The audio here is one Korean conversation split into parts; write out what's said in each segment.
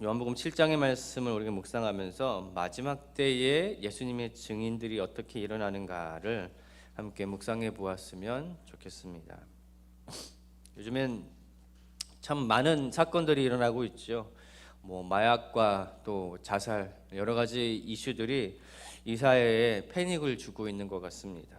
요한복음 7장의 말씀을 우리가 묵상하면서 마지막 때에 예수님의 증인들이 어떻게 일어나는가를 함께 묵상해 보았으면 좋겠습니다. 요즘엔 참 많은 사건들이 일어나고 있죠. 마약과 또 자살 여러 가지 이슈들이 이 사회에 패닉을 주고 있는 것 같습니다.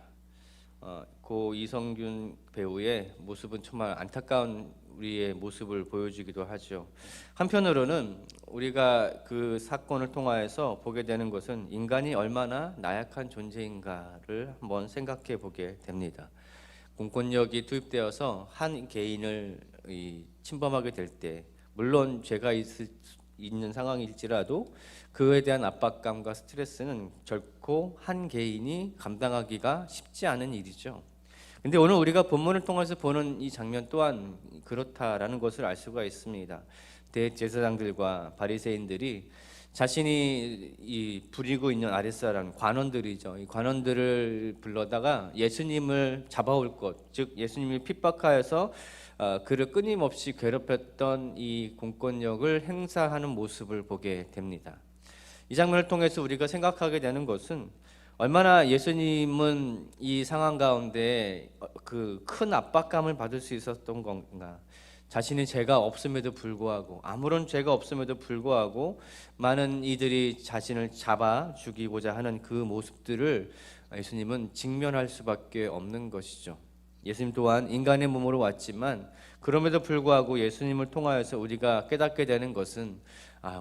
고 이성균 배우의 모습은 정말 안타까운 우리의 모습을 보여주기도 하죠. 한편으로는 우리가 그 사건을 통하여서 보게 되는 것은 인간이 얼마나 나약한 존재인가를 한번 생각해 보게 됩니다. 공권력이 투입되어서 한 개인을 침범하게 될 때, 물론 죄가 있는 상황일지라도 그에 대한 압박감과 스트레스는 결코 한 개인이 감당하기가 쉽지 않은 일이죠. 근데 오늘 우리가 본문을 통해서 보는 이 장면 또한 그렇다라는 것을 알 수가 있습니다. 대제사장들과 바리새인들이 자신이 부리고 있는 아랫사람 관원들이죠. 이 관원들을 불러다가 예수님을 잡아올 것, 즉 예수님을 핍박하여서 그를 끊임없이 괴롭혔던 이 공권력을 행사하는 모습을 보게 됩니다. 이 장면을 통해서 우리가 생각하게 되는 것은 얼마나 예수님은 이 상황 가운데 그 큰 압박감을 받을 수 있었던 건가. 자신의 죄가 없음에도 불구하고, 아무런 죄가 없음에도 불구하고 많은 이들이 자신을 잡아 죽이고자 하는 그 모습들을 예수님은 직면할 수밖에 없는 것이죠. 예수님 또한 인간의 몸으로 왔지만 그럼에도 불구하고 예수님을 통하여서 우리가 깨닫게 되는 것은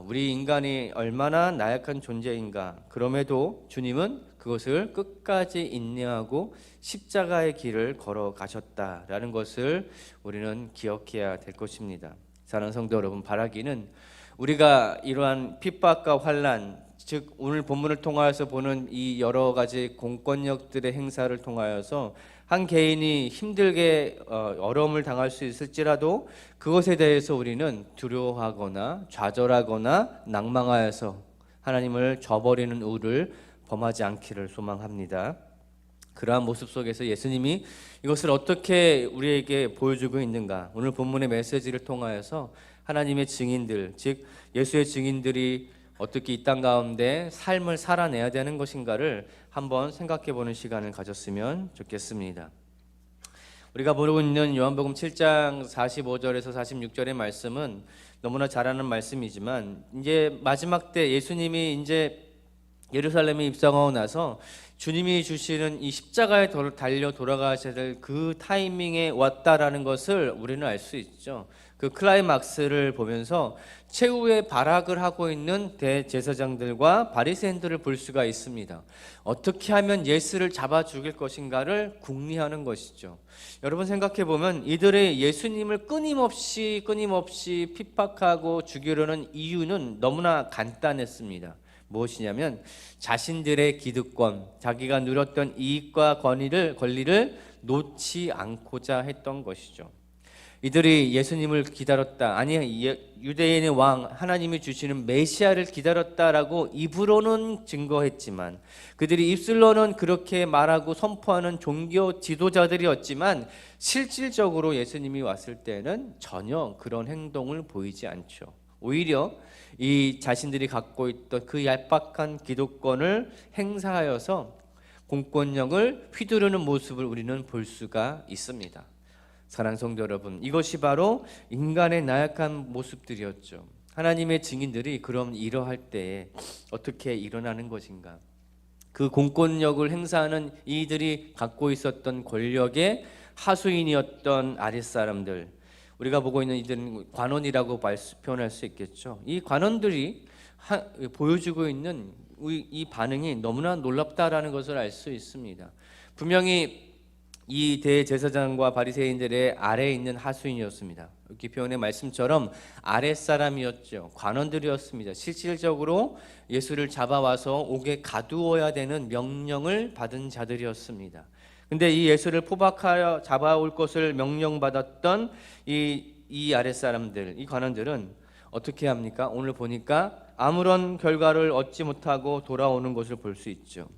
우리 인간이 얼마나 나약한 존재인가. 그럼에도 주님은 그것을 끝까지 인내하고 십자가의 길을 걸어가셨다라는 것을 우리는 기억해야 될 것입니다. 사랑하는 성도 여러분, 바라기는 우리가 이러한 핍박과 환난, 즉 오늘 본문을 통하여서 보는 이 여러 가지 공권력들의 행사를 통하여서 한 개인이 힘들게 어려움을 당할 수 있을지라도 그것에 대해서 우리는 두려워하거나 좌절하거나 낭망하여서 하나님을 저버리는 우를 범하지 않기를 소망합니다. 그러한 모습 속에서 예수님이 이것을 어떻게 우리에게 보여주고 있는가, 오늘 본문의 메시지를 통하여서 하나님의 증인들, 즉 예수의 증인들이 어떻게 이 땅 가운데 삶을 살아내야 되는 것인가를 한번 생각해 보는 시간을 가졌으면 좋겠습니다. 우리가 보고 있는 요한복음 7장 45절에서 46절의 말씀은 너무나 잘 아는 말씀이지만, 이제 마지막 때 예수님이 이제 예루살렘에 입성하고 나서 주님이 주시는 이 십자가에 달려 돌아가셔야 될 그 타이밍에 왔다라는 것을 우리는 알 수 있죠. 그 클라이막스를 보면서 최후의 발악을 하고 있는 대제사장들과 바리새인들을 볼 수가 있습니다. 어떻게 하면 예수를 잡아 죽일 것인가를 궁리하는 것이죠. 여러분 생각해 보면 이들의 예수님을 끊임없이 핍박하고 죽이려는 이유는 너무나 간단했습니다. 무엇이냐면 자신들의 기득권, 자기가 누렸던 이익과 권리를 놓지 않고자 했던 것이죠. 이들이 예수님을 기다렸다, 아니 유대인의 왕 하나님이 주시는 메시아를 기다렸다라고 입으로는 증거했지만, 그들이 입술로는 그렇게 말하고 선포하는 종교 지도자들이었지만 실질적으로 예수님이 왔을 때는 전혀 그런 행동을 보이지 않죠. 오히려 이 자신들이 갖고 있던 그 얄팍한 기득권을 행사하여서 공권력을 휘두르는 모습을 우리는 볼 수가 있습니다. 사랑하는 성도 여러분, 이것이 바로 인간의 나약한 모습들이었죠. 하나님의 증인들이 그럼 이러할 때에 어떻게 일어나는 것인가? 그 공권력을 행사하는 이들이 갖고 있었던 권력의 하수인이었던 아랫사람들, 우리가 보고 있는 이들은 관원이라고 표현할 수 있겠죠. 이 관원들이 보여주고 있는 이 반응이 너무나 놀랍다라는 것을 알 수 있습니다. 분명히 이 대제사장과 바리새인들의 아래에 있는 하수인이었습니다. 여기 표현의 말씀처럼 아랫사람이었죠. 관원들이었습니다. 실질적으로 예수를 잡아와서 옥에 가두어야 되는 명령을 받은 자들이었습니다. 근데 이 예수를 포박하여 잡아올 것을 명령받았던 이 아랫사람들, 이 관원들은 어떻게 합니까? 오늘 보니까 아무런 결과를 얻지 못하고 돌아오는 것을 볼 수 있죠.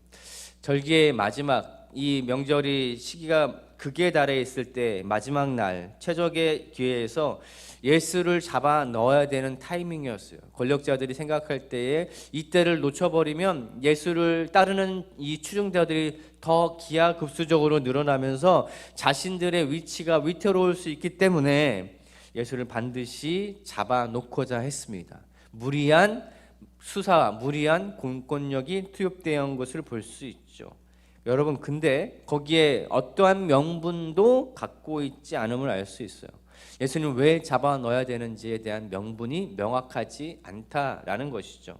절기의 마지막, 이 명절이 시기가 극에 달해 있을 때 마지막 날 최적의 기회에서 예수를 잡아 넣어야 되는 타이밍이었어요. 권력자들이 생각할 때에 이때를 놓쳐버리면 예수를 따르는 이 추종자들이 더 기하급수적으로 늘어나면서 자신들의 위치가 위태로울 수 있기 때문에 예수를 반드시 잡아 놓고자 했습니다. 무리한 수사와 무리한 공권력이 투입되어 것을 볼 수 있죠. 여러분, 근데 거기에 어떠한 명분도 갖고 있지 않음을 알 수 있어요. 예수님 왜 잡아 넣어야 되는지에 대한 명분이 명확하지 않다라는 것이죠.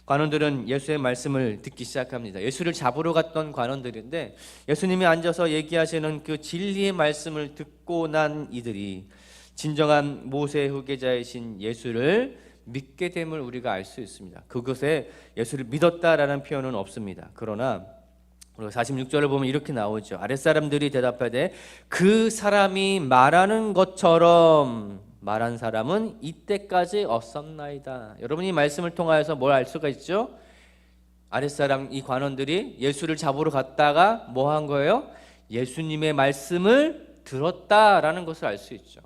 관원들은 예수의 말씀을 듣기 시작합니다. 예수를 잡으러 갔던 관원들인데 예수님이 앉아서 얘기하시는 그 진리의 말씀을 듣고 난 이들이 진정한 모세의 후계자이신 예수를 믿게 됨을 우리가 알 수 있습니다. 그것에 예수를 믿었다라는 표현은 없습니다. 그러나 46절을 보면 이렇게 나오죠. 아랫사람들이 대답하되 그 사람이 말하는 것처럼 말한 사람은 이때까지 없었나이다. 여러분이 말씀을 통하여서 뭘 알 수가 있죠? 아랫사람 이 관원들이 예수를 잡으러 갔다가 뭐 한 거예요? 예수님의 말씀을 들었다라는 것을 알 수 있죠.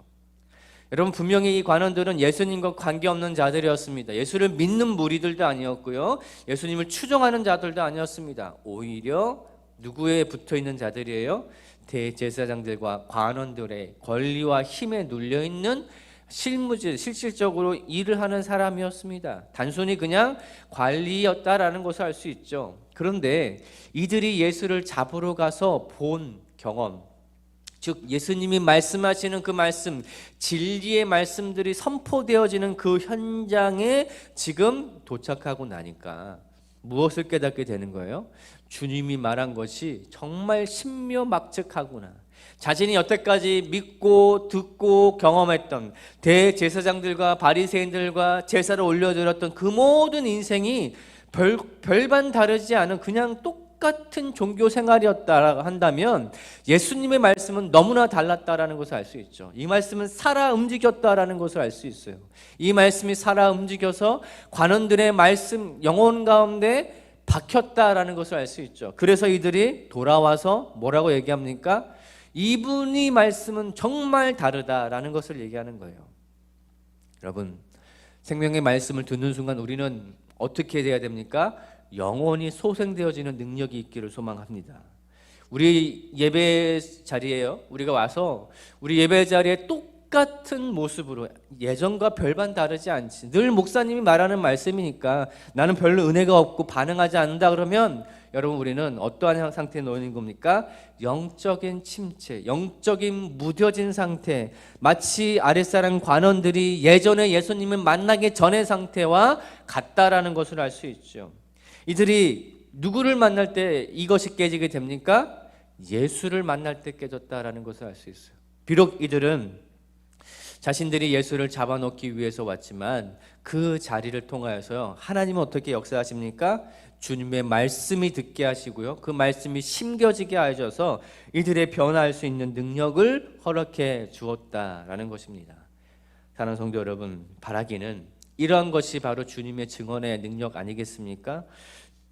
여러분, 분명히 이 관원들은 예수님과 관계없는 자들이었습니다. 예수를 믿는 무리들도 아니었고요, 예수님을 추종하는 자들도 아니었습니다. 오히려 누구에 붙어있는 자들이에요? 대제사장들과 관원들의 권리와 힘에 눌려있는 실질적으로 일을 하는 사람이었습니다. 단순히 그냥 관리였다라는 것을 알 수 있죠. 그런데 이들이 예수를 잡으러 가서 본 경험, 즉 예수님이 말씀하시는 그 말씀, 진리의 말씀들이 선포되어지는 그 현장에 지금 도착하고 나니까 무엇을 깨닫게 되는 거예요? 주님이 말한 것이 정말 신묘막측하구나. 자신이 여태까지 믿고 듣고 경험했던 대제사장들과 바리새인들과 제사를 올려드렸던 그 모든 인생이 별반 다르지 않은 그냥 똑같은 종교 생활이었다 한다면 예수님의 말씀은 너무나 달랐다라는 것을 알 수 있죠. 이 말씀은 살아 움직였다라는 것을 알 수 있어요. 이 말씀이 살아 움직여서 관원들의 말씀 영혼 가운데 박혔다라는 것을 알 수 있죠. 그래서 이들이 돌아와서 뭐라고 얘기합니까? 이분이 말씀은 정말 다르다라는 것을 얘기하는 거예요. 여러분, 생명의 말씀을 듣는 순간 우리는 어떻게 돼야 됩니까? 영원히 소생되어지는 능력이 있기를 소망합니다. 우리 예배 자리에요, 우리가 와서 우리 예배 자리에 똑같은 모습으로 예전과 별반 다르지 않지, 늘 목사님이 말하는 말씀이니까 나는 별로 은혜가 없고 반응하지 않는다 그러면 여러분, 우리는 어떠한 상태에 놓이는 겁니까? 영적인 침체, 영적인 무뎌진 상태, 마치 아랫사람 관원들이 예전에 예수님을 만나기 전의 상태와 같다라는 것을 알 수 있죠. 이들이 누구를 만날 때 이것이 깨지게 됩니까? 예수를 만날 때 깨졌다라는 것을 알 수 있어요. 비록 이들은 자신들이 예수를 잡아놓기 위해서 왔지만 그 자리를 통하여서 하나님은 어떻게 역사하십니까? 주님의 말씀이 듣게 하시고요, 그 말씀이 심겨지게 하셔서 이들의 변화할 수 있는 능력을 허락해 주었다라는 것입니다. 사랑하는 성도 여러분, 바라기는 이러한 것이 바로 주님의 증언의 능력 아니겠습니까?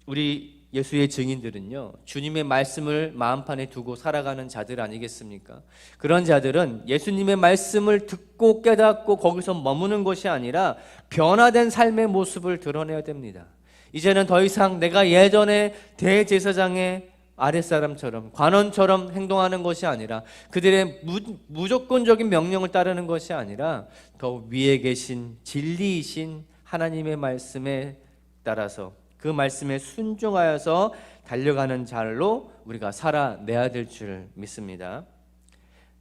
우리 예수의 증인들은요, 주님의 말씀을 마음판에 두고 살아가는 자들 아니겠습니까? 그런 자들은 예수님의 말씀을 듣고 깨닫고 거기서 머무는 것이 아니라 변화된 삶의 모습을 드러내야 됩니다. 이제는 더 이상 내가 예전에 대제사장의 아랫사람처럼 관원처럼 행동하는 것이 아니라 그들의 무조건적인 명령을 따르는 것이 아니라 더 위에 계신 진리이신 하나님의 말씀에 따라서 그 말씀에 순종하여서 달려가는 자로 우리가 살아내야 될 줄 믿습니다.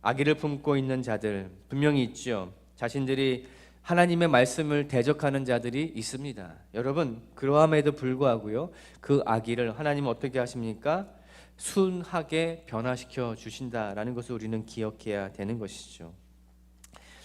아기를 품고 있는 자들 분명히 있죠. 자신들이 하나님의 말씀을 대적하는 자들이 있습니다. 여러분, 그러함에도 불구하고요, 그 아기를 하나님은 어떻게 하십니까? 순하게 변화시켜 주신다라는 것을 우리는 기억해야 되는 것이죠.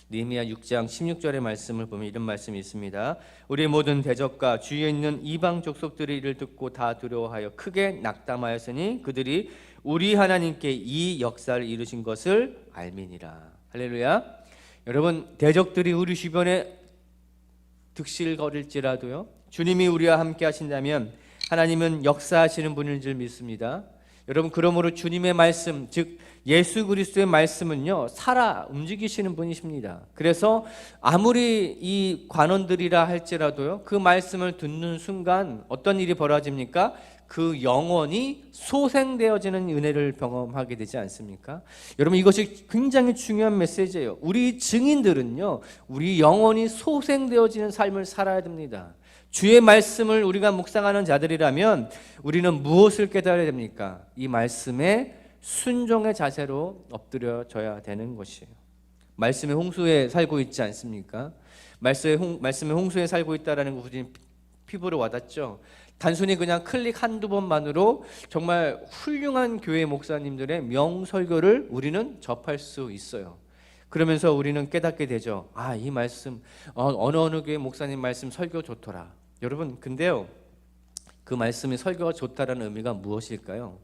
느헤미야 6장 16절의 말씀을 보면 이런 말씀이 있습니다. 우리 모든 대적과 주위에 있는 이방 족속들이 이를 듣고 다 두려워하여 크게 낙담하였으니 그들이 우리 하나님께 이 역사를 이루신 것을 알미니라. 할렐루야. 여러분, 대적들이 우리 주변에 득실거릴지라도요, 주님이 우리와 함께 하신다면 하나님은 역사하시는 분인 줄 믿습니다. 여러분, 그러므로 주님의 말씀, 즉 예수 그리스도의 말씀은요, 살아 움직이시는 분이십니다. 그래서 아무리 이 관원들이라 할지라도요, 그 말씀을 듣는 순간 어떤 일이 벌어집니까? 그 영혼이 소생되어지는 은혜를 경험하게 되지 않습니까? 여러분, 이것이 굉장히 중요한 메시지예요. 우리 증인들은요, 우리 영혼이 소생되어지는 삶을 살아야 됩니다. 주의 말씀을 우리가 묵상하는 자들이라면 우리는 무엇을 깨달아야 됩니까? 이 말씀에 순종의 자세로 엎드려져야 되는 것이에요. 말씀의 홍수에 살고 있지 않습니까? 말씀의 홍수에 살고 있다는 거 우리는 피부로 와닿죠. 단순히 그냥 클릭 한두 번만으로 정말 훌륭한 교회 목사님들의 명설교를 우리는 접할 수 있어요. 그러면서 우리는 깨닫게 되죠. 아, 이 말씀 어느 교회 목사님 말씀 설교 좋더라. 여러분, 근데요, 그 말씀의 설교가 좋다라는 의미가 무엇일까요?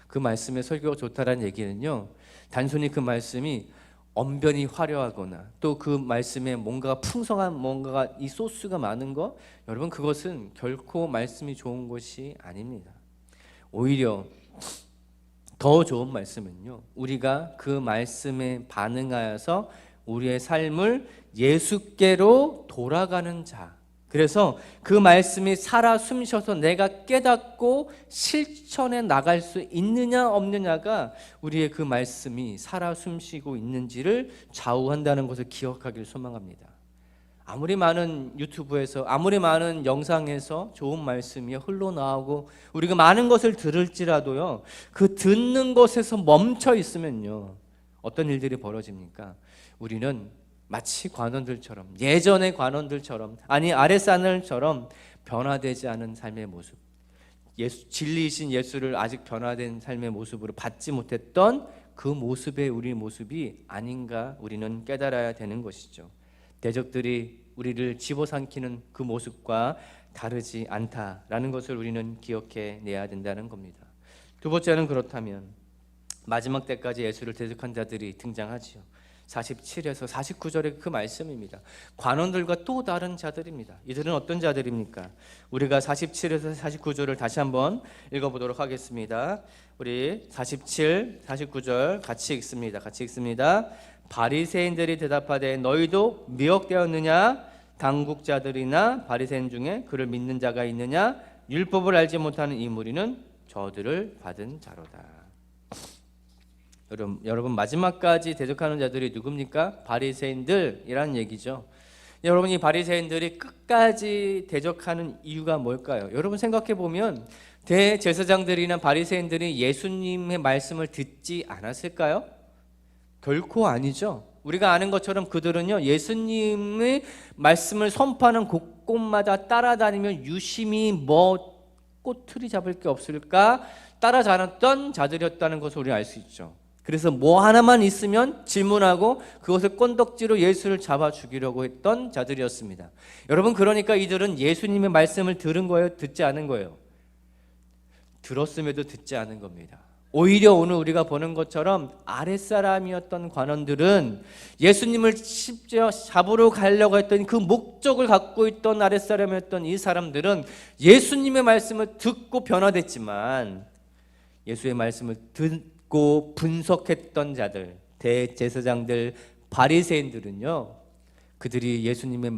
그 말씀의 설교가 좋다라는 얘기는요, 단순히 그 말씀이 언변이 화려하거나 또 그 말씀에 뭔가 풍성한 뭔가가 이 소스가 많은 거, 여러분, 그것은 결코 말씀이 좋은 것이 아닙니다. 오히려 더 좋은 말씀은요, 우리가 그 말씀에 반응하여서 우리의 삶을 예수께로 돌아가는 자, 그래서 그 말씀이 살아 숨쉬어서 내가 깨닫고 실천해 나갈 수 있느냐 없느냐가 우리의 그 말씀이 살아 숨쉬고 있는지를 좌우한다는 것을 기억하기를 소망합니다. 아무리 많은 유튜브에서, 아무리 많은 영상에서 좋은 말씀이 흘러나오고 우리가 많은 것을 들을지라도요, 그 듣는 것에서 멈춰 있으면요, 어떤 일들이 벌어집니까? 우리는 마치 관원들처럼, 예전의 관원들처럼, 아니 아랫사람처럼 변화되지 않은 삶의 모습, 진리이신 예수를 아직 변화된 삶의 모습으로 받지 못했던 그 모습의 우리 모습이 아닌가 우리는 깨달아야 되는 것이죠. 대적들이 우리를 집어삼키는 그 모습과 다르지 않다라는 것을 우리는 기억해 내야 된다는 겁니다. 두 번째는, 그렇다면 마지막 때까지 예수를 대적한 자들이 등장하지요. 47에서 49절의 그 말씀입니다. 관원들과 또 다른 자들입니다. 이들은 어떤 자들입니까? 우리가 47에서 49절을 다시 한번 읽어보도록 하겠습니다. 우리 47, 49절 같이 읽습니다. 바리새인들이 대답하되 너희도 미혹되었느냐? 당국자들이나 바리새인 중에 그를 믿는 자가 있느냐? 율법을 알지 못하는 이 무리는 저들을 받은 자로다. 여러분, 마지막까지 대적하는 자들이 누굽니까? 바리새인들이라는 얘기죠. 여러분, 이 바리새인들이 끝까지 대적하는 이유가 뭘까요? 여러분, 생각해 보면 대제사장들이나 바리새인들이 예수님의 말씀을 듣지 않았을까요? 결코 아니죠. 우리가 아는 것처럼 그들은요, 예수님의 말씀을 선포하는 곳곳마다 따라다니며 유심히 뭐 꼬투리 잡을 게 없을까 따라다녔던 자들이었다는 것을 우리는 알 수 있죠. 그래서 뭐 하나만 있으면 질문하고 그것을 건덕지로 예수를 잡아 죽이려고 했던 자들이었습니다. 여러분, 그러니까 이들은 예수님의 말씀을 들은 거예요? 듣지 않은 거예요? 들었음에도 듣지 않은 겁니다. 오히려 오늘 우리가 보는 것처럼 아랫사람이었던 관원들은 예수님을 심지어 잡으러 가려고 했던 그 목적을 갖고 있던 아랫사람이었던 이 사람들은 예수님의 말씀을 듣고 변화됐지만, 예수의 말씀을 듣고 분석했던 자들, 대제사장들, 바리새인들은요, 그들이 예수님의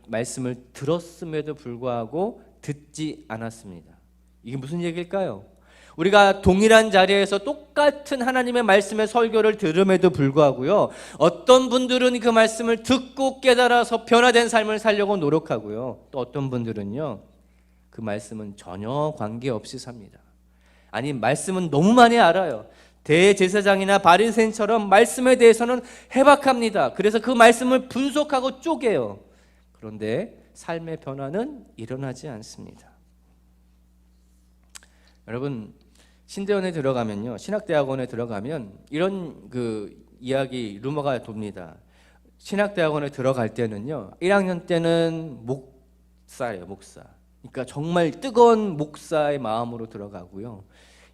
말씀을 들었음에도 불구하고 듣지 않았습니다. 이게 무슨 얘기일까요? 우리가 동일한 자리에서 똑같은 하나님의 말씀의 설교를 들음에도 불구하고요, 어떤 분들은 그 말씀을 듣고 깨달아서 변화된 삶을 살려고 노력하고요, 또 어떤 분들은요, 그 말씀은 전혀 관계없이 삽니다. 아니, 말씀은 너무 많이 알아요. 대제사장이나 바리새인처럼 말씀에 대해서는 해박합니다. 그래서 그 말씀을 분석하고 쪼개요. 그런데 삶의 변화는 일어나지 않습니다. 여러분, 신대원에 들어가면요, 신학대학원에 들어가면 이런 그 이야기, 루머가 돕니다. 신학대학원에 들어갈 때는요, 1학년 때는 목사예요, 목사. 그러니까 정말 뜨거운 목사의 마음으로 들어가고요,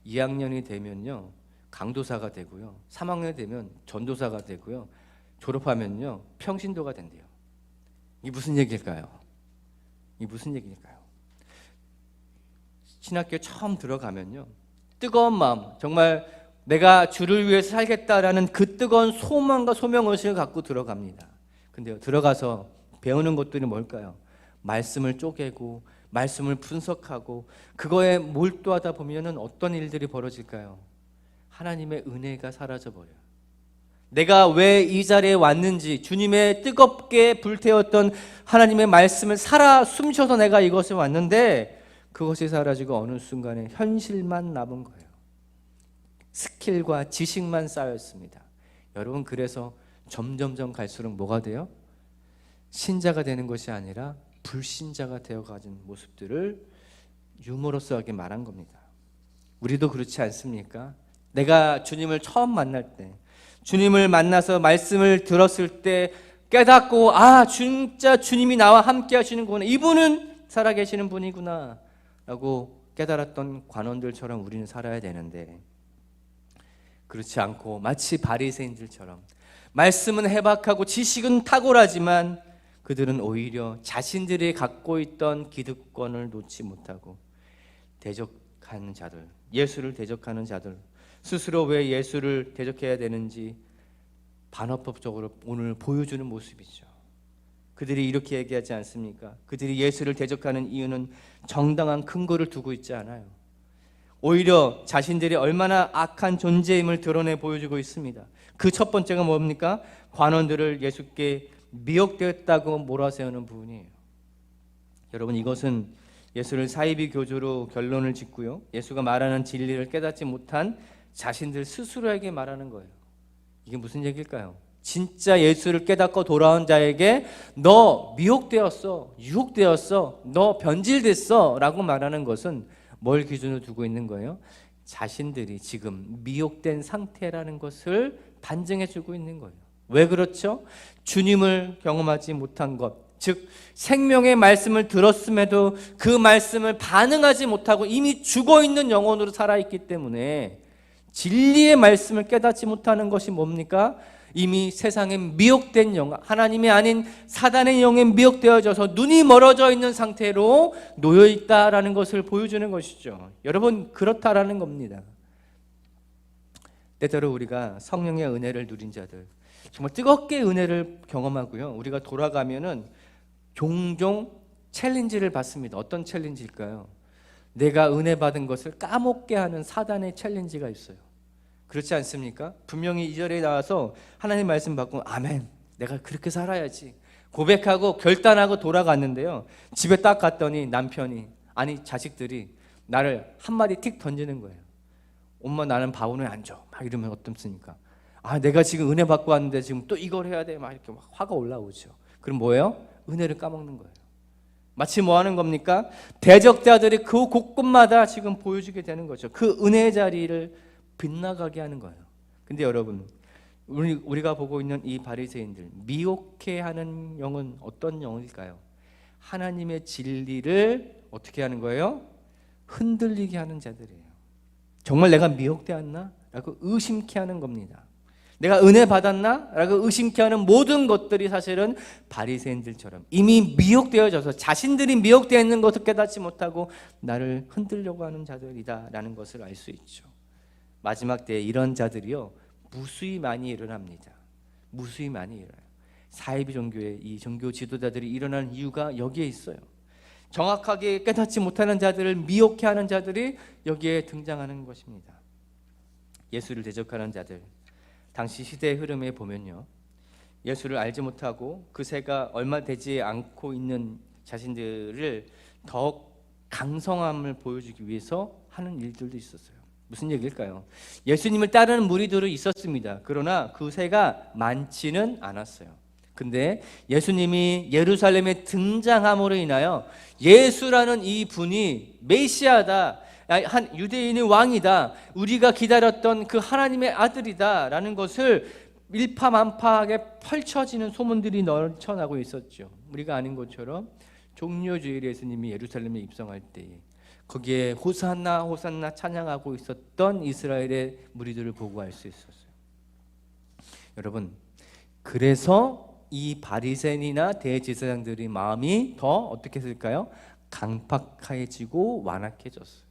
2학년이 되면요, 강도사가 되고요, 3학년이 되면 전도사가 되고요, 졸업하면요, 평신도가 된대요. 이게 무슨 얘기일까요? 이게 무슨 얘기일까요? 신학교에 처음 들어가면요, 뜨거운 마음, 정말 내가 주를 위해서 살겠다라는 그 뜨거운 소망과 소명의식을 갖고 들어갑니다. 근데 들어가서 배우는 것들이 뭘까요? 말씀을 쪼개고 말씀을 분석하고 그거에 몰두하다 보면은 어떤 일들이 벌어질까요? 하나님의 은혜가 사라져 버려요. 내가 왜 이 자리에 왔는지, 주님의 뜨겁게 불태웠던 하나님의 말씀을 살아 숨쉬어서 내가 이것에 왔는데 그것이 사라지고 어느 순간에 현실만 남은 거예요. 스킬과 지식만 쌓였습니다. 여러분, 그래서 점점점 갈수록 뭐가 돼요? 신자가 되는 것이 아니라 불신자가 되어가는 모습들을 유머러스하게 말한 겁니다. 우리도 그렇지 않습니까? 내가 주님을 처음 만날 때, 주님을 만나서 말씀을 들었을 때 깨닫고, 아, 진짜 주님이 나와 함께 하시는구나, 이분은 살아계시는 분이구나 라고 깨달았던 관원들처럼 우리는 살아야 되는데, 그렇지 않고 마치 바리새인들처럼 말씀은 해박하고 지식은 탁월하지만 그들은 오히려 자신들이 갖고 있던 기득권을 놓지 못하고 대적하는 자들, 예수를 대적하는 자들, 스스로 왜 예수를 대적해야 되는지 반어법적으로 오늘 보여주는 모습이죠. 그들이 이렇게 얘기하지 않습니까? 그들이 예수를 대적하는 이유는 정당한 근거를 두고 있지 않아요. 오히려 자신들이 얼마나 악한 존재임을 드러내 보여주고 있습니다. 그 첫 번째가 뭡니까? 관원들을 예수께 미혹되었다고 몰아세우는 부분이에요. 여러분, 이것은 예수를 사이비 교주로 결론을 짓고요, 예수가 말하는 진리를 깨닫지 못한 자신들 스스로에게 말하는 거예요. 이게 무슨 얘기일까요? 진짜 예수를 깨닫고 돌아온 자에게 너 미혹되었어, 유혹되었어, 너 변질됐어 라고 말하는 것은 뭘 기준으로 두고 있는 거예요? 자신들이 지금 미혹된 상태라는 것을 반증해 주고 있는 거예요. 왜 그렇죠? 주님을 경험하지 못한 것, 즉 생명의 말씀을 들었음에도 그 말씀을 반응하지 못하고 이미 죽어있는 영혼으로 살아있기 때문에 진리의 말씀을 깨닫지 못하는 것이 뭡니까? 이미 세상에 미혹된 영, 하나님이 아닌 사단의 영에 미혹되어져서 눈이 멀어져 있는 상태로 놓여있다라는 것을 보여주는 것이죠. 여러분, 그렇다라는 겁니다. 때때로 우리가 성령의 은혜를 누린 자들, 정말 뜨겁게 은혜를 경험하고요, 우리가 돌아가면은 종종 챌린지를 받습니다. 어떤 챌린지일까요? 내가 은혜 받은 것을 까먹게 하는 사단의 챌린지가 있어요. 그렇지 않습니까? 분명히 2절에 나와서 하나님 말씀 받고 아멘, 내가 그렇게 살아야지 고백하고 결단하고 돌아갔는데요, 집에 딱 갔더니 남편이, 아니 자식들이 나를 한마디 틱 던지는 거예요. 엄마, 나는 밥은 왜 안 줘? 막 이러면 어떻습니까? 아, 내가 지금 은혜 받고 왔는데 지금 또 이걸 해야 돼? 막 이렇게 막 화가 올라오죠. 그럼 뭐예요? 은혜를 까먹는 거예요. 마치 뭐 하는 겁니까? 대적자들이 그 곳곳마다 지금 보여주게 되는 거죠. 그 은혜의 자리를 빗나가게 하는 거예요. 근데 여러분, 우리가 보고 있는 이 바리새인들, 미혹해 하는 영은 어떤 영일까요? 하나님의 진리를 어떻게 하는 거예요? 흔들리게 하는 자들이에요. 정말 내가 미혹되었나? 라고 의심케 하는 겁니다. 내가 은혜 받았나? 라고 의심케 하는 모든 것들이 사실은 바리새인들처럼 이미 미혹되어져서 자신들이 미혹되어 있는 것을 깨닫지 못하고 나를 흔들려고 하는 자들이다 라는 것을 알 수 있죠. 마지막 때에 이런 자들이요, 무수히 많이 일어납니다. 무수히 많이 일어나요. 사이비 종교의 이 종교 지도자들이 일어나는 이유가 여기에 있어요. 정확하게 깨닫지 못하는 자들을 미혹해 하는 자들이 여기에 등장하는 것입니다. 예수를 대적하는 자들, 당시 시대의 흐름에 보면요, 예수를 알지 못하고 그새가 얼마 되지 않고 있는 자신들을 더욱 강성함을 보여주기 위해서 하는 일들도 있었어요. 무슨 얘기일까요? 예수님을 따르는 무리들은 있었습니다. 그러나 그 새가 많지는 않았어요. 근데 예수님이 예루살렘에 등장함으로 인하여 예수라는 이 분이 메시아다, 한 유대인의 왕이다, 우리가 기다렸던 그 하나님의 아들이다 라는 것을 일파만파하게 펼쳐지는 소문들이 넘쳐나고 있었죠. 우리가 아는 것처럼 종려주일 예수님이 예루살렘에 입성할 때 거기에 호산나 호산나 찬양하고 있었던 이스라엘의 무리들을 보고 알 수 있었어요. 여러분, 그래서 이 바리새인이나 대제사장들의 마음이 더 어떻게 했을까요? 강팍해지고 완악해졌어요.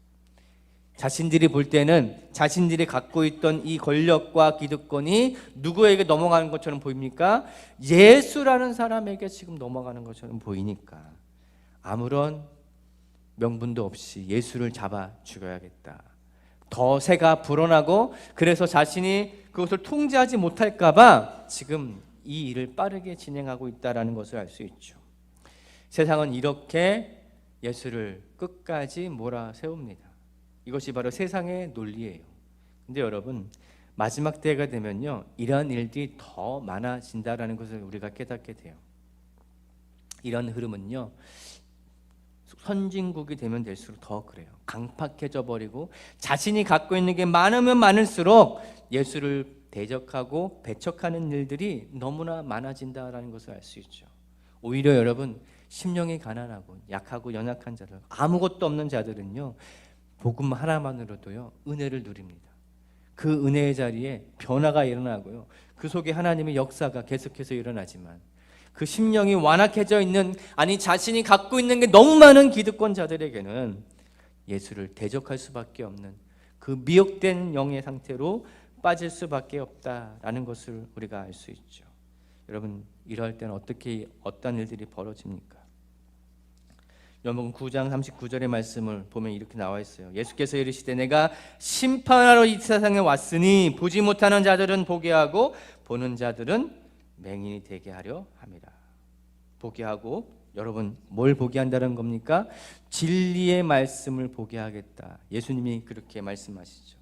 자신들이 볼 때는 자신들이 갖고 있던 이 권력과 기득권이 누구에게 넘어가는 것처럼 보입니까? 예수라는 사람에게 지금 넘어가는 것처럼 보이니까 아무런 명분도 없이 예수를 잡아 죽여야겠다. 더 새가 불어나고 그래서 자신이 그것을 통제하지 못할까 봐 지금 이 일을 빠르게 진행하고 있다는 것을 알 수 있죠. 세상은 이렇게 예수를 끝까지 몰아세웁니다. 이것이 바로 세상의 논리예요. 근데 여러분, 마지막 때가 되면요, 이러한 일들이 더 많아진다라는 것을 우리가 깨닫게 돼요. 이런 흐름은요, 선진국이 되면 될수록 더 그래요. 강팍해져 버리고 자신이 갖고 있는 게 많으면 많을수록 예수를 대적하고 배척하는 일들이 너무나 많아진다라는 것을 알 수 있죠. 오히려 여러분, 심령이 가난하고 약하고 연약한 자들, 아무것도 없는 자들은요, 복음 하나만으로도요, 은혜를 누립니다. 그 은혜의 자리에 변화가 일어나고요, 그 속에 하나님의 역사가 계속해서 일어나지만 그 심령이 완악해져 있는, 아니 자신이 갖고 있는 게 너무 많은 기득권자들에게는 예수를 대적할 수밖에 없는 그 미혹된 영의 상태로 빠질 수밖에 없다라는 것을 우리가 알 수 있죠. 여러분, 이럴 때는 어떤 일들이 벌어집니까? 요한복음 9장 39절의 말씀을 보면 이렇게 나와 있어요. 예수께서 이르시되 내가 심판하러 이 세상에 왔으니 보지 못하는 자들은 보게 하고 보는 자들은 맹인이 되게 하려 함이라. 보게 하고, 여러분 뭘 보게 한다는 겁니까? 진리의 말씀을 보게 하겠다. 예수님이 그렇게 말씀하시죠.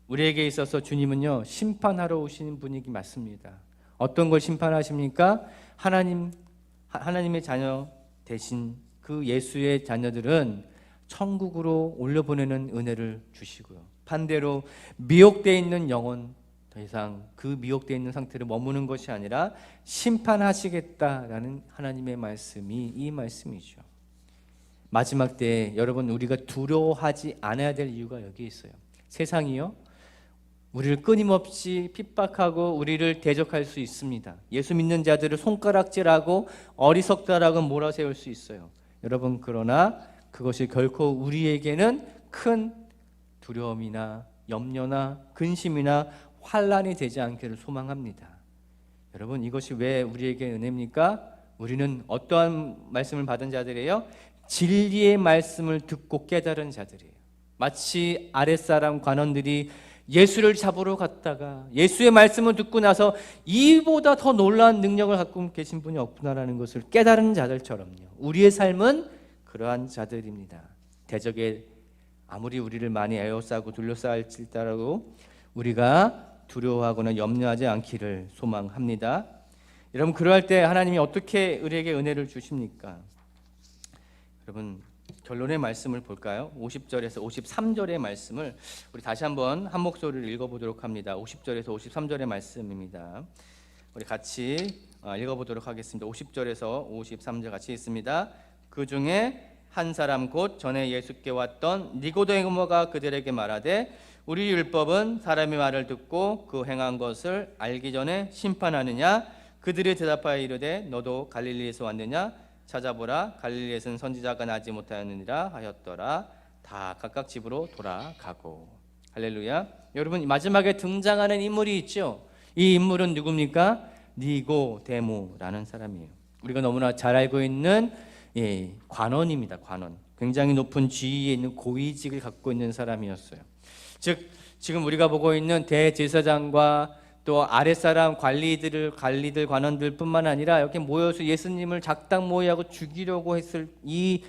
우리에게 있어서 주님은요, 심판하러 오시는 분이기 맞습니다. 어떤 걸 심판하십니까? 하나님의 자녀 되신 그 예수의 자녀들은 천국으로 올려보내는 은혜를 주시고요, 반대로 미혹되어 있는 영혼, 더 이상 그 미혹되어 있는 상태로 머무는 것이 아니라 심판하시겠다라는 하나님의 말씀이 이 말씀이죠. 마지막 때에 여러분, 우리가 두려워하지 않아야 될 이유가 여기 있어요. 세상이요, 우리를 끊임없이 핍박하고 우리를 대적할 수 있습니다. 예수 믿는 자들을 손가락질하고 어리석다라고 몰아세울 수 있어요. 여러분, 그러나 그것이 결코 우리에게는 큰 두려움이나 염려나 근심이나 환난이 되지 않기를 소망합니다. 여러분, 이것이 왜 우리에게 은혜입니까? 우리는 어떠한 말씀을 받은 자들이에요? 진리의 말씀을 듣고 깨달은 자들이에요. 마치 아랫사람 관원들이 예수를 잡으러 갔다가 예수의 말씀을 듣고 나서 이보다 더 놀라운 능력을 갖고 계신 분이 없구나라는 것을 깨달은 자들처럼요, 우리의 삶은 그러한 자들입니다. 대적에 아무리 우리를 많이 에워싸고 둘러싸일지라도 우리가 두려워하거나 염려하지 않기를 소망합니다. 여러분, 그러할 때 하나님이 어떻게 우리에게 은혜를 주십니까? 여러분, 결론의 말씀을 볼까요? 50절에서 53절의 말씀을 우리 다시 한번 한 목소리를 읽어보도록 합니다. 50절에서 53절의 말씀입니다. 우리 같이 읽어보도록 하겠습니다. 50절에서 53절 같이 있습니다. 그 중에 한 사람 곧 전에 예수께 왔던 니고데모가 그들에게 말하되 우리 율법은 사람의 말을 듣고 그 행한 것을 알기 전에 심판하느냐? 그들이 대답하여 이르되 너도 갈릴리에서 왔느냐? 찾아보라, 갈릴리에서는 선지자가 나지 못하였느니라 하였더라. 다 각각 집으로 돌아가고. 할렐루야. 여러분, 마지막에 등장하는 인물이 있죠. 이 인물은 누굽니까? 니고데모라는 사람이에요. 우리가 너무나 잘 알고 있는 관원입니다. 관원. 굉장히 높은 지위에 있는 고위직을 갖고 있는 사람이었어요. 즉 지금 우리가 보고 있는 대제사장과 또 아랫사람 관리들 관원들 뿐만 아니라 이렇게 모여서 예수님을 작당 모의하고 죽이려고 했을 이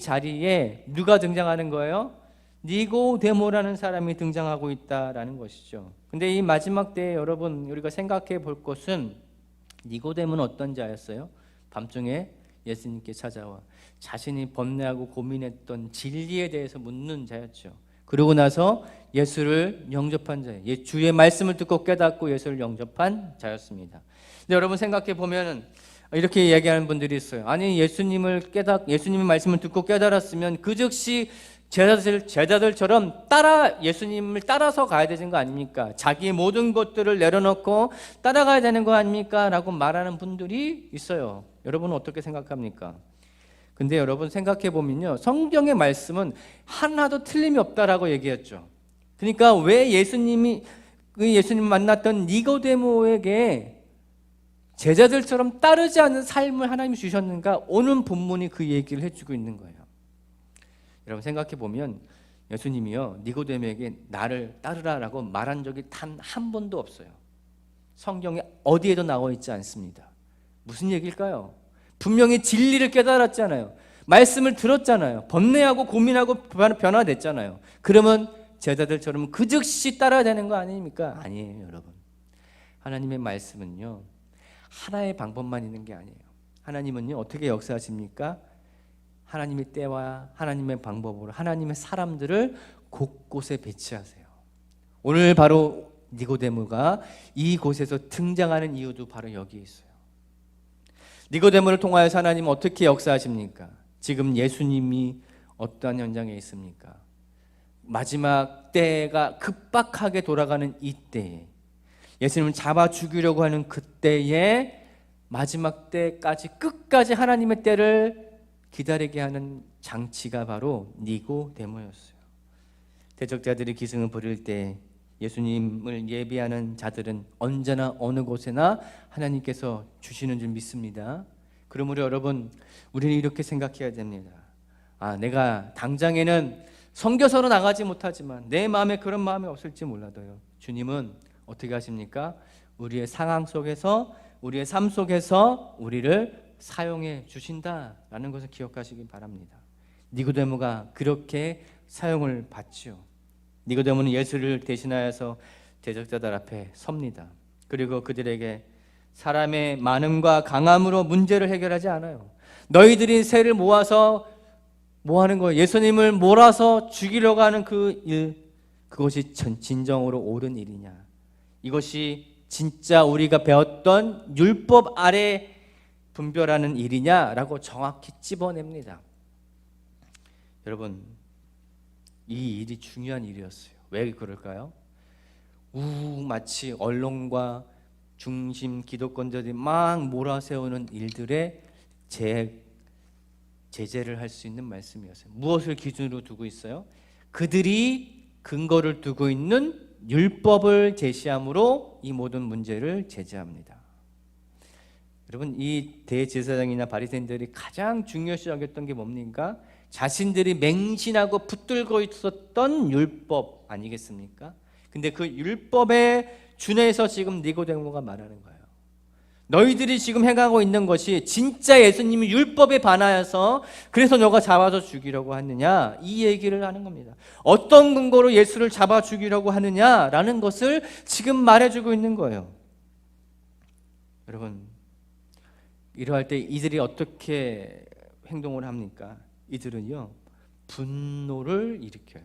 자리에 누가 등장하는 거예요? 니고데모라는 사람이 등장하고 있다라는 것이죠. 근데 이 마지막 때에 여러분, 우리가 생각해 볼 것은 니고데모는 어떤 자였어요? 밤중에 예수님께 찾아와 자신이 번뇌하고 고민했던 진리에 대해서 묻는 자였죠. 그러고 나서 예수를 영접한 자예요. 주의 말씀을 듣고 깨닫고 예수를 영접한 자였습니다. 근데 여러분, 생각해 보면 이렇게 얘기하는 분들이 있어요. 아니, 예수님의 말씀을 듣고 깨달았으면 그 즉시 제자들처럼 예수님을 따라서 가야 되는 거 아닙니까? 자기의 모든 것들을 내려놓고 따라가야 되는 거 아닙니까? 라고 말하는 분들이 있어요. 여러분은 어떻게 생각합니까? 근데 여러분 생각해 보면요, 성경의 말씀은 하나도 틀림이 없다라고 얘기했죠. 그러니까 왜 예수님 만났던 니고데모에게 제자들처럼 따르지 않는 삶을 하나님이 주셨는가? 오늘 본문이 그 얘기를 해주고 있는 거예요. 여러분 생각해 보면 예수님이요, 니고데모에게 나를 따르라라고 말한 적이 단 한 번도 없어요. 성경에 어디에도 나와 있지 않습니다. 무슨 얘기일까요? 분명히 진리를 깨달았잖아요. 말씀을 들었잖아요. 번뇌하고 고민하고 변화됐잖아요. 그러면 제자들처럼 그 즉시 따라야 되는 거 아닙니까? 아니에요, 여러분. 하나님의 말씀은요, 하나의 방법만 있는 게 아니에요. 하나님은요, 어떻게 역사하십니까? 하나님의 때와 하나님의 방법으로 하나님의 사람들을 곳곳에 배치하세요. 오늘 바로 니고데모가 이곳에서 등장하는 이유도 바로 여기에 있어요. 니고데모를 통하여서 하나님은 어떻게 역사하십니까? 지금 예수님이 어떠한 현장에 있습니까? 마지막 때가 급박하게 돌아가는 이때에, 예수님을 잡아 죽이려고 하는 그때에, 마지막 때까지 끝까지 하나님의 때를 기다리게 하는 장치가 바로 니고데모였어요. 대적자들이 기승을 부릴 때 예수님을 예비하는 자들은 언제나 어느 곳에나 하나님께서 주시는 줄 믿습니다. 그러므로 여러분, 우리는 이렇게 생각해야 됩니다. 내가 당장에는 선교사로 나가지 못하지만 내 마음에 그런 마음이 없을지 몰라도요, 주님은 어떻게 하십니까? 우리의 상황 속에서, 우리의 삶 속에서 우리를 사용해 주신다라는 것을 기억하시기 바랍니다. 니고데모가 그렇게 사용을 받죠. 니고데모는 예수를 대신하여서 대적자들 앞에 섭니다. 그리고 그들에게 사람의 많음과 강함으로 문제를 해결하지 않아요. 너희들이 새를 모아서 뭐 하는 거예요? 예수님을 몰아서 죽이려고 하는 그 일, 그것이 진정으로 옳은 일이냐? 이것이 진짜 우리가 배웠던 율법 아래 분별하는 일이냐라고 정확히 찝어냅니다. 여러분, 이 일이 중요한 일이었어요. 왜 그럴까요? 마치 언론과 중심 기독권자들이 막 몰아세우는 일들에 제재를 할 수 있는 말씀이었어요. 무엇을 기준으로 두고 있어요? 그들이 근거를 두고 있는 율법을 제시함으로 이 모든 문제를 제재합니다. 여러분, 이 대제사장이나 바리새인들이 가장 중요시 여겼던 게 뭡니까? 자신들이 맹신하고 붙들고 있었던 율법 아니겠습니까? 근데 그 율법에 준해서 지금 니고데모가 말하는 거예요. 너희들이 지금 행하고 있는 것이 진짜 예수님이 율법에 반하여서 그래서 너가 잡아서 죽이려고 하느냐, 이 얘기를 하는 겁니다. 어떤 근거로 예수를 잡아 죽이려고 하느냐라는 것을 지금 말해주고 있는 거예요. 여러분, 이러할 때 이들이 어떻게 행동을 합니까? 이들은요, 분노를 일으켜요.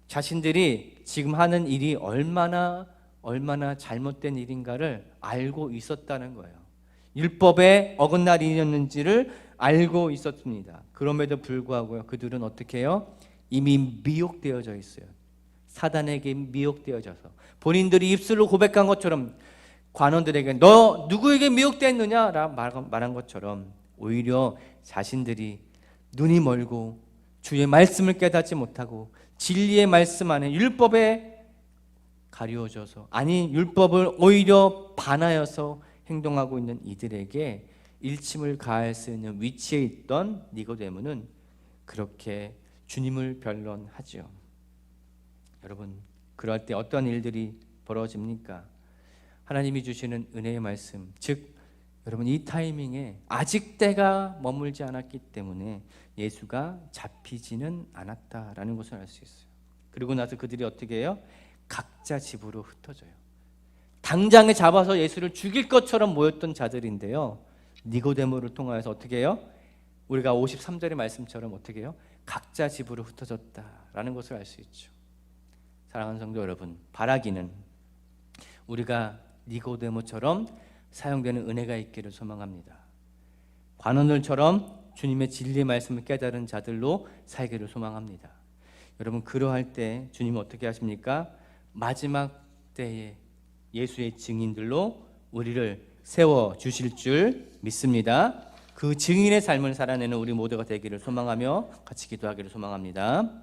자신들이 지금 하는 일이 얼마나 잘못된 일인가를 알고 있었다는 거예요. 율법에 어긋날 일이었는지를 알고 있었습니다. 그럼에도 불구하고요, 그들은 어떻게 해요? 이미 미혹되어져 있어요. 사단에게 미혹되어져서 본인들이 입술로 고백한 것처럼 관원들에게 너 누구에게 미혹되었느냐 말한 것처럼 오히려 자신들이 눈이 멀고 주의 말씀을 깨닫지 못하고 진리의 말씀 안에 율법에 가리워져서, 아니 율법을 오히려 반하여서 행동하고 있는 이들에게 일침을 가할 수 있는 위치에 있던 니고데모는 그렇게 주님을 변론하죠. 여러분, 그럴 때 어떤 일들이 벌어집니까? 하나님이 주시는 은혜의 말씀, 즉 여러분, 이 타이밍에 아직 때가 머물지 않았기 때문에 예수가 잡히지는 않았다라는 것을 알 수 있어요. 그리고 나서 그들이 어떻게 해요? 각자 집으로 흩어져요. 당장에 잡아서 예수를 죽일 것처럼 모였던 자들인데요, 니고데모를 통하여서 어떻게 해요? 우리가 53절의 말씀처럼 어떻게 해요? 각자 집으로 흩어졌다라는 것을 알 수 있죠. 사랑하는 성도 여러분, 바라기는 우리가 니고데모처럼 사용되는 은혜가 있기를 소망합니다. 관원들처럼 주님의 진리의 말씀을 깨달은 자들로 살기를 소망합니다. 여러분, 그러할 때 주님은 어떻게 하십니까? 마지막 때에 예수의 증인들로 우리를 세워주실 줄 믿습니다. 그 증인의 삶을 살아내는 우리 모두가 되기를 소망하며 같이 기도하기를 소망합니다.